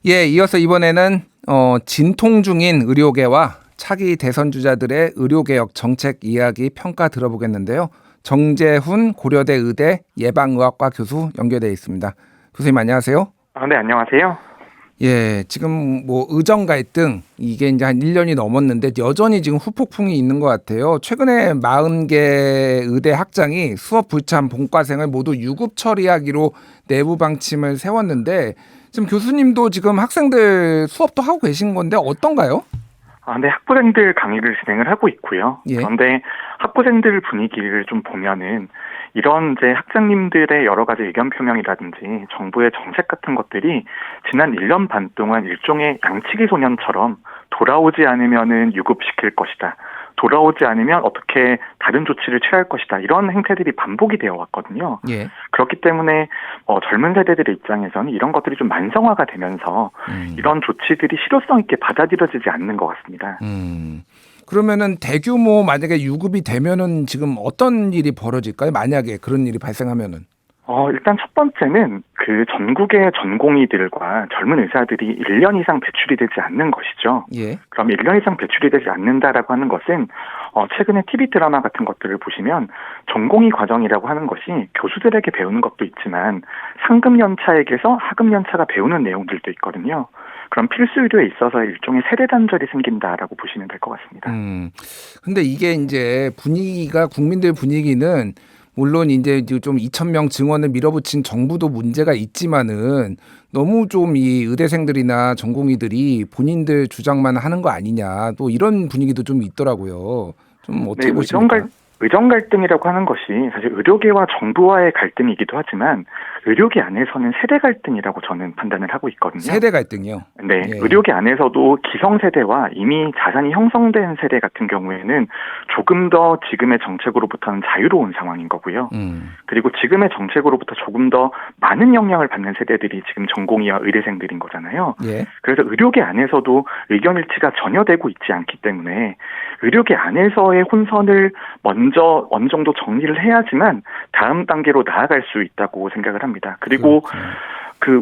예, 이어서 이번에는 진통 중인 의료계와 차기 대선 주자들의 의료개혁 정책 이야기 평가 들어보겠는데요. 정재훈 고려대 의대 예방의학과 교수 연결되어 있습니다. 교수님 안녕하세요. 네, 안녕하세요. 예, 지금 뭐 의정 갈등 이게 이제 한 1년이 넘었는데 여전히 지금 후폭풍이 있는 것 같아요. 최근에 40개 의대 학장이 수업 불참 본과생을 모두 유급 처리하기로 내부 방침을 세웠는데 지금 교수님도 지금 학생들 수업도 하고 계신 건데 어떤가요? 네, 학부생들 강의를 진행을 하고 있고요. 예. 그런데 학부생들 분위기를 좀 보면은 이런 이제 학장님들의 여러 가지 의견 표명이라든지 정부의 정책 같은 것들이 지난 1년 반 동안 일종의 양치기 소년처럼 돌아오지 않으면은 유급시킬 것이다. 돌아오지 않으면 어떻게 다른 조치를 취할 것이다. 이런 행태들이 반복이 되어 왔거든요. 예. 그렇기 때문에 젊은 세대들의 입장에서는 이런 것들이 좀 만성화가 되면서 이런 조치들이 실효성 있게 받아들여지지 않는 것 같습니다. 그러면은 대규모 만약에 유급이 되면은 지금 어떤 일이 벌어질까요? 만약에 그런 일이 발생하면은. 일단 첫 번째는 그 전국의 전공의들과 젊은 의사들이 1년 이상 배출이 되지 않는 것이죠. 예. 그럼 1년 이상 배출이 되지 않는다라고 하는 것은 최근에 TV 드라마 같은 것들을 보시면 전공의 과정이라고 하는 것이 교수들에게 배우는 것도 있지만 상급 연차에게서 하급 연차가 배우는 내용들도 있거든요. 그럼 필수 의료에 있어서 일종의 세대 단절이 생긴다라고 보시면 될 것 같습니다. 근데 이게 이제 분위기가 국민들 분위기는 물론 이제 좀 2,000명 증원을 밀어붙인 정부도 문제가 있지만은 너무 좀 이 의대생들이나 전공의들이 본인들 주장만 하는 거 아니냐 또 이런 분위기도 좀 있더라고요. 좀 어떻게 보십니까? 의정 갈등이라고 하는 것이 사실 의료계와 정부와의 갈등이기도 하지만 의료계 안에서는 세대 갈등이라고 저는 판단을 하고 있거든요. 세대 갈등이요? 네, 예. 의료계 안에서도 기성세대와 이미 자산이 형성된 세대 같은 경우에는 조금 더 지금의 정책으로부터는 자유로운 상황인 거고요. 그리고 지금의 정책으로부터 조금 더 많은 영향을 받는 세대들이 지금 전공의와 의대생들인 거잖아요. 예. 그래서 의료계 안에서도 의견 일치가 전혀 되고 있지 않기 때문에 의료계 안에서의 혼선을 먼저 어느 정도 정리를 해야지만 다음 단계로 나아갈 수 있다고 생각을 합니다. 그리고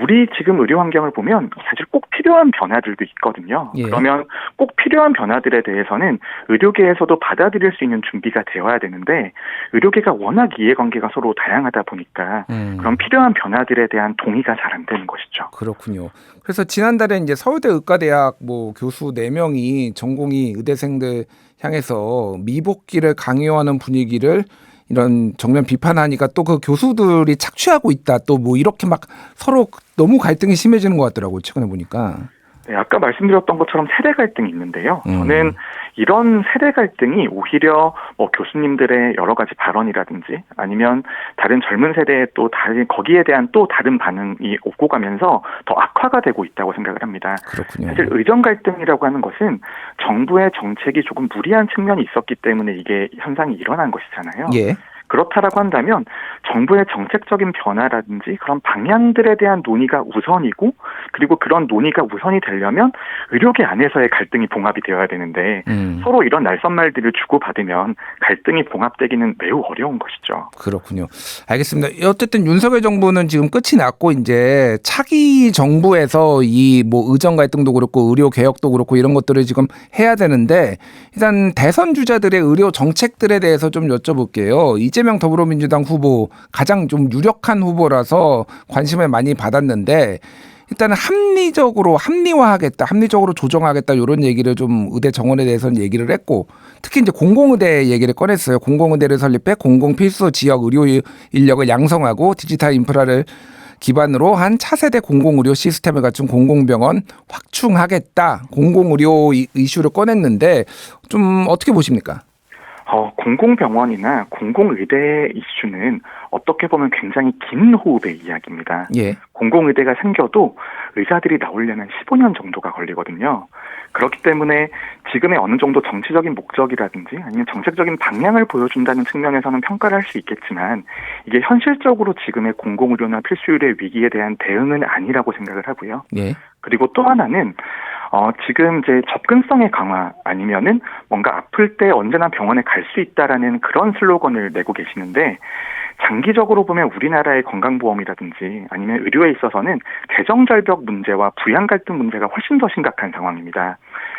우리 지금 의료 환경을 보면 사실 꼭 필요한 변화들도 있거든요. 예. 그러면 꼭 필요한 변화들에 대해서는 의료계에서도 받아들일 수 있는 준비가 되어야 되는데 의료계가 워낙 이해관계가 서로 다양하다 보니까 그런 필요한 변화들에 대한 동의가 잘 안 되는 것이죠. 그렇군요. 그래서 지난달에 이제 서울대 의과대학 교수 4명이 전공의 의대생들 향해서 미복귀를 강요하는 분위기를 이런 정면 비판하니까 또 그 교수들이 착취하고 있다. 또 이렇게 막 서로 너무 갈등이 심해지는 것 같더라고요. 최근에 보니까. 네, 아까 말씀드렸던 것처럼 세대 갈등이 있는데요. 저는 이런 세대 갈등이 오히려 교수님들의 여러 가지 발언이라든지 아니면 다른 젊은 세대의 또 다른 거기에 대한 또 다른 반응이 오고 가면서 더 악화가 되고 있다고 생각을 합니다. 그렇군요. 사실 의정 갈등이라고 하는 것은 정부의 정책이 조금 무리한 측면이 있었기 때문에 이게 현상이 일어난 것이잖아요. 예. 그렇다라고 한다면 정부의 정책적인 변화라든지 그런 방향들에 대한 논의가 우선이고 그리고 그런 논의가 우선이 되려면 의료계 안에서의 갈등이 봉합이 되어야 되는데 서로 이런 날선말들을 주고받으면 갈등이 봉합되기는 매우 어려운 것이죠. 그렇군요. 알겠습니다. 어쨌든 윤석열 정부는 지금 끝이 났고 이제 차기 정부에서 이 의정 갈등도 그렇고 의료 개혁도 그렇고 이런 것들을 지금 해야 되는데 일단 대선 주자들의 의료 정책들에 대해서 좀 여쭤볼게요. 이재명 더불어민주당 후보 가장 좀 유력한 후보라서 관심을 많이 받았는데 일단은 합리화하겠다, 합리적으로 조정하겠다 이런 얘기를 좀 의대 정원에 대해서는 얘기를 했고 특히 이제 공공의대 얘기를 꺼냈어요. 공공의대를 설립해 공공필수 지역 의료 인력을 양성하고 디지털 인프라를 기반으로 한 차세대 공공의료 시스템을 갖춘 공공병원 확충하겠다. 공공의료 이슈를 꺼냈는데 좀 어떻게 보십니까? 공공병원이나 공공의대 이슈는 어떻게 보면 굉장히 긴 호흡의 이야기입니다. 예. 공공의대가 생겨도 의사들이 나오려면 15년 정도가 걸리거든요. 그렇기 때문에 지금의 어느 정도 정치적인 목적이라든지 아니면 정책적인 방향을 보여준다는 측면에서는 평가를 할 수 있겠지만 이게 현실적으로 지금의 공공의료나 필수의료의 위기에 대한 대응은 아니라고 생각을 하고요. 예. 그리고 또 하나는 지금 이제 접근성의 강화 아니면은 뭔가 아플 때 언제나 병원에 갈 수 있다라는 그런 슬로건을 내고 계시는데 장기적으로 보면 우리나라의 건강보험이라든지 아니면 의료에 있어서는 재정절벽 문제와 부양 갈등 문제가 훨씬 더 심각한 상황입니다.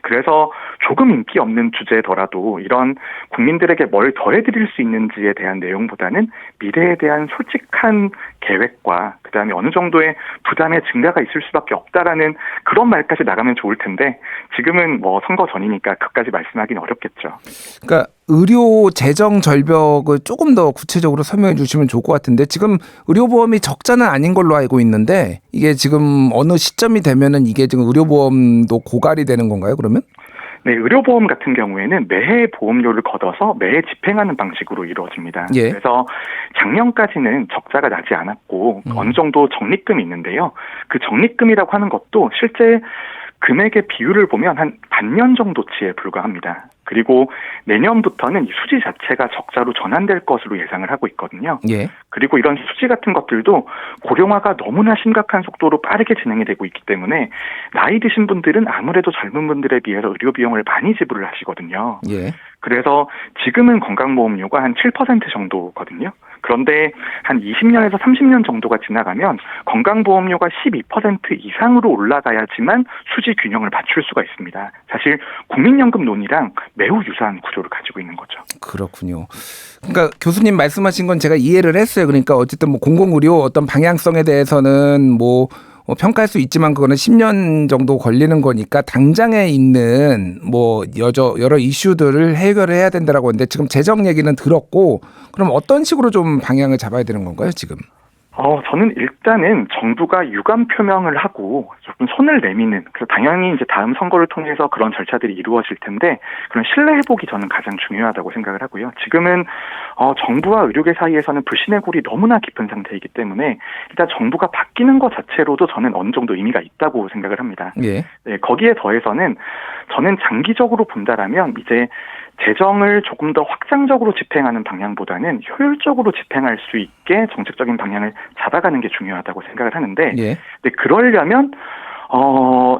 그래서 조금 인기 없는 주제더라도 이런 국민들에게 뭘 더해드릴 수 있는지에 대한 내용보다는 미래에 대한 솔직한 계획과 그다음에 어느 정도의 부담의 증가가 있을 수밖에 없다라는 그런 말까지 나가면 좋을 텐데 지금은 뭐 선거 전이니까 그까지 말씀하기는 어렵겠죠. 그러니까 의료 재정 절벽을 조금 더 구체적으로 설명해 주시면 좋을 것 같은데 지금 의료보험이 적자는 아닌 걸로 알고 있는데 이게 지금 어느 시점이 되면은 이게 지금 의료보험도 고갈이 되는 건가요, 그러면? 네, 의료보험 같은 경우에는 매해 보험료를 걷어서 매해 집행하는 방식으로 이루어집니다. 예. 그래서 작년까지는 적자가 나지 않았고 어느 정도 적립금이 있는데요. 그 적립금이라고 하는 것도 실제 금액의 비율을 보면 한 반년 정도치에 불과합니다. 그리고 내년부터는 이 수지 자체가 적자로 전환될 것으로 예상을 하고 있거든요. 예. 그리고 이런 수지 같은 것들도 고령화가 너무나 심각한 속도로 빠르게 진행이 되고 있기 때문에 나이 드신 분들은 아무래도 젊은 분들에 비해서 의료 비용을 많이 지불을 하시거든요. 예. 그래서 지금은 건강보험료가 한 7% 정도거든요. 그런데 한 20년에서 30년 정도가 지나가면 건강보험료가 12% 이상으로 올라가야지만 수지 균형을 맞출 수가 있습니다. 사실 국민연금 논의랑 매우 유사한 구조를 가지고 있는 거죠. 그렇군요. 그러니까 교수님 말씀하신 건 제가 이해를 했어요. 그러니까 어쨌든 뭐 공공의료 어떤 방향성에 대해서는 뭐 평가할 수 있지만 그거는 10년 정도 걸리는 거니까 당장에 있는 뭐 여러 이슈들을 해결을 해야 된다라고 하는데 지금 재정 얘기는 들었고 그럼 어떤 식으로 좀 방향을 잡아야 되는 건가요, 지금? 저는 일단은 정부가 유감 표명을 하고 조금 손을 내미는, 그래서 당연히 이제 다음 선거를 통해서 그런 절차들이 이루어질 텐데 그런 신뢰 회복이 저는 가장 중요하다고 생각을 하고요. 지금은 정부와 의료계 사이에서는 불신의 골이 너무나 깊은 상태이기 때문에 일단 정부가 바뀌는 것 자체로도 저는 어느 정도 의미가 있다고 생각을 합니다. 예. 네, 거기에 더해서는 저는 장기적으로 본다라면 이제 재정을 조금 더 확장적으로 집행하는 방향보다는 효율적으로 집행할 수 있게 정책적인 방향을 잡아가는 게 중요하다고 생각을 하는데, 예. 근데 그러려면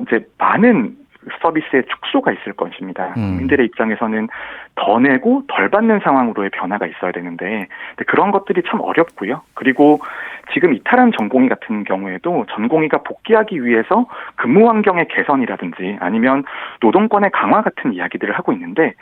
이제 많은 서비스의 축소가 있을 것입니다. 국민들의 입장에서는 더 내고 덜 받는 상황으로의 변화가 있어야 되는데 그런 것들이 참 어렵고요. 그리고 지금 이탈한 전공의 같은 경우에도 전공의가 복귀하기 위해서 근무 환경의 개선이라든지 아니면 노동권의 강화 같은 이야기들을 하고 있는데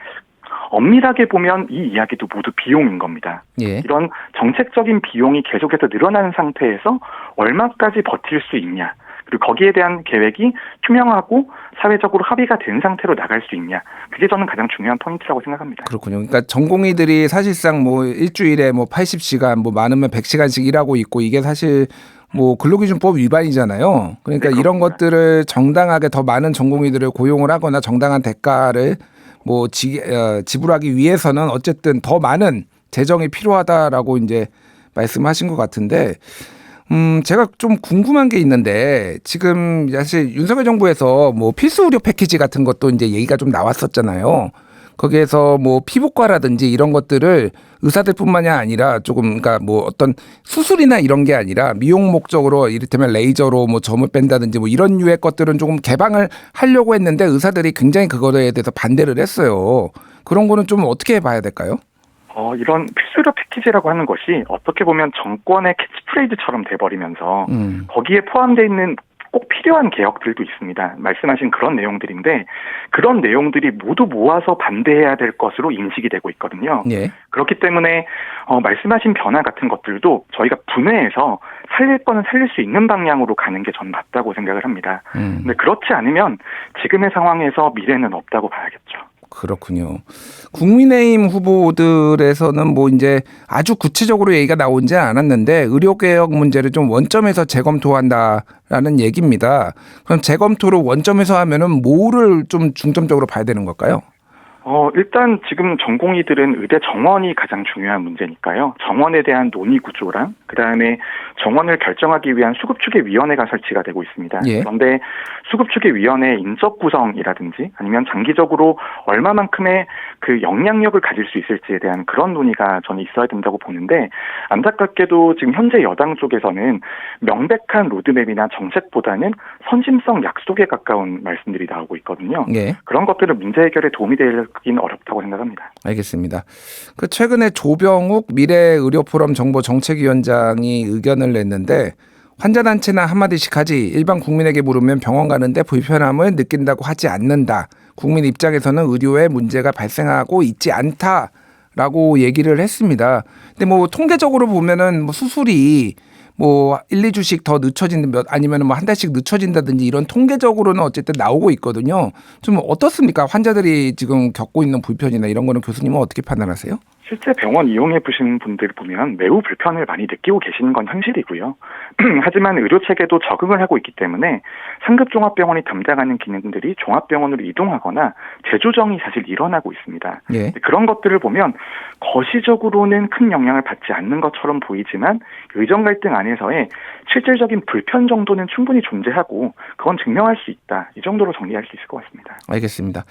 엄밀하게 보면 이 이야기도 모두 비용인 겁니다. 예. 이런 정책적인 비용이 계속해서 늘어나는 상태에서 얼마까지 버틸 수 있냐. 그리고 거기에 대한 계획이 투명하고 사회적으로 합의가 된 상태로 나갈 수 있냐. 그게 저는 가장 중요한 포인트라고 생각합니다. 그렇군요. 그러니까 전공의들이 사실상 뭐 일주일에 뭐 80시간 뭐 많으면 100시간씩 일하고 있고 이게 사실 뭐 근로기준법 위반이잖아요. 그러니까 네, 이런 그렇습니다. 것들을 정당하게 더 많은 전공의들을 고용을 하거나 정당한 대가를 뭐 지불하기 위해서는 어쨌든 더 많은 재정이 필요하다라고 이제 말씀하신 것 같은데 제가 좀 궁금한 게 있는데 지금 사실 윤석열 정부에서 뭐 필수 의료 패키지 같은 것도 이제 얘기가 좀 나왔었잖아요. 거기에서 뭐 피부과라든지 이런 것들을 의사들뿐만이 아니라 조금 그러니까 뭐 어떤 수술이나 이런 게 아니라 미용 목적으로 이를테면 레이저로 뭐 점을 뺀다든지 뭐 이런 유의 것들은 조금 개방을 하려고 했는데 의사들이 굉장히 그거에 대해서 반대를 했어요. 그런 거는 좀 어떻게 봐야 될까요? 이런 필수의료 패키지라고 하는 것이 어떻게 보면 정권의 캐치프레이즈처럼 돼버리면서 거기에 포함되어 있는 꼭 필요한 개혁들도 있습니다. 말씀하신 그런 내용들인데 그런 내용들이 모두 모아서 반대해야 될 것으로 인식이 되고 있거든요. 예. 그렇기 때문에 말씀하신 변화 같은 것들도 저희가 분해해서 살릴 거는 살릴 수 있는 방향으로 가는 게 전 맞다고 생각을 합니다. 근데 그렇지 않으면 지금의 상황에서 미래는 없다고 봐야겠죠. 그렇군요. 국민의힘 후보들에서는 뭐 이제 아주 구체적으로 얘기가 나오지 않았는데 의료개혁 문제를 좀 원점에서 재검토한다라는 얘기입니다. 그럼 재검토를 원점에서 하면은 뭐를 좀 중점적으로 봐야 되는 걸까요? 일단 지금 전공의들은 의대 정원이 가장 중요한 문제니까요. 정원에 대한 논의 구조랑 그다음에 정원을 결정하기 위한 수급추계위원회가 설치가 되고 있습니다. 예. 그런데 수급추계위원회 인적 구성이라든지 아니면 장기적으로 얼마만큼의 그 영향력을 가질 수 있을지에 대한 그런 논의가 저는 있어야 된다고 보는데 안타깝게도 지금 현재 여당 쪽에서는 명백한 로드맵이나 정책보다는 선심성 약속에 가까운 말씀들이 나오고 있거든요. 예. 그런 것들은 문제 해결에 도움이 되기는 어렵다고 생각합니다. 알겠습니다. 그 최근에 조병욱 미래의료포럼 정보정책위원장이 의견을 냈는데 환자단체나 한마디씩 하지 일반 국민에게 물으면 병원 가는데 불편함을 느낀다고 하지 않는다. 국민 입장에서는 의료에 문제가 발생하고 있지 않다라고 얘기를 했습니다. 근데 뭐 통계적으로 보면은 뭐 수술이 뭐 1, 2주씩 더 늦춰지는 아니면 뭐 한 달씩 늦춰진다든지 이런 통계적으로는 어쨌든 나오고 있거든요. 좀 어떻습니까? 환자들이 지금 겪고 있는 불편이나 이런 거는 교수님은 어떻게 판단하세요? 실제 병원 이용해 보시는 분들 보면 매우 불편을 많이 느끼고 계시는 건 현실이고요. 하지만 의료 체계도 적응을 하고 있기 때문에 상급 종합병원이 담당하는 기능들이 종합병원으로 이동하거나 재조정이 사실 일어나고 있습니다. 예. 그런 것들을 보면 거시적으로는 큰 영향을 받지 않는 것처럼 보이지만 의정 갈등 안에서의 실질적인 불편 정도는 충분히 존재하고 그건 증명할 수 있다. 이 정도로 정리할 수 있을 것 같습니다. 알겠습니다.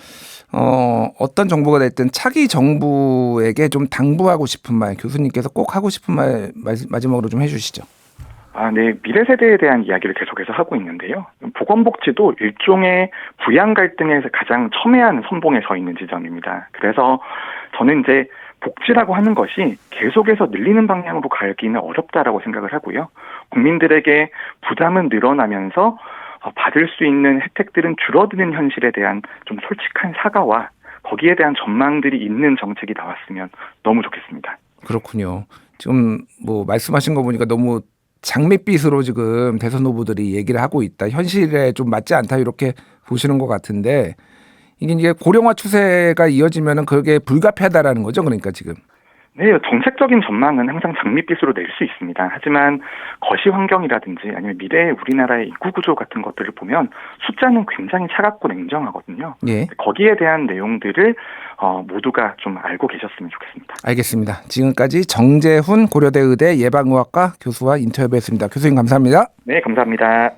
어떤 정부가 됐든 차기 정부에게 좀 당부하고 싶은 말, 교수님께서 꼭 하고 싶은 말 마지막으로 좀 해주시죠. 네. 미래 세대에 대한 이야기를 계속해서 하고 있는데요. 보건복지도 일종의 부양 갈등에서 가장 첨예한 선봉에 서 있는 지점입니다. 그래서 저는 이제 복지라고 하는 것이 계속해서 늘리는 방향으로 가기는 어렵다라고 생각을 하고요. 국민들에게 부담은 늘어나면서 받을 수 있는 혜택들은 줄어드는 현실에 대한 좀 솔직한 사과와 거기에 대한 전망들이 있는 정책이 나왔으면 너무 좋겠습니다. 그렇군요. 지금 뭐 말씀하신 거 보니까 너무 장밋빛으로 지금 대선 후보들이 얘기를 하고 있다. 현실에 좀 맞지 않다 이렇게 보시는 것 같은데 이게 고령화 추세가 이어지면은 그게 불가피하다라는 거죠. 그러니까 지금. 네, 정책적인 전망은 항상 장밋빛으로 낼 수 있습니다. 하지만 거시 환경이라든지 아니면 미래의 우리나라의 인구 구조 같은 것들을 보면 숫자는 굉장히 차갑고 냉정하거든요. 예. 거기에 대한 내용들을 모두가 좀 알고 계셨으면 좋겠습니다. 알겠습니다. 지금까지 정재훈 고려대 의대 예방의학과 교수와 인터뷰했습니다. 교수님 감사합니다. 네, 감사합니다.